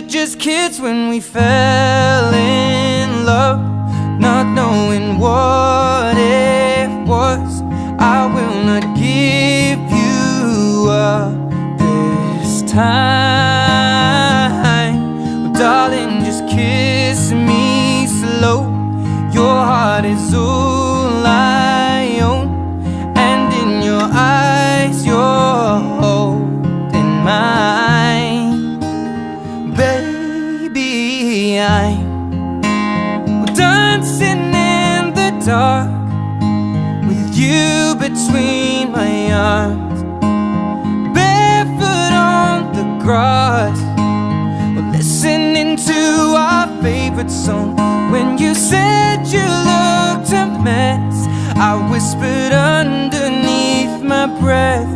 just kids when we fell in love, not knowing what it was. I will not give you up this time. Well, darling, just kiss me slow. Your heart is all I own, and in your eyes you're holding mine. Baby, I'm dancing in the dark with you between my arms, barefoot on the grass. We're listening to our favorite song. When you said you looked a mess, I whispered underneath my breath,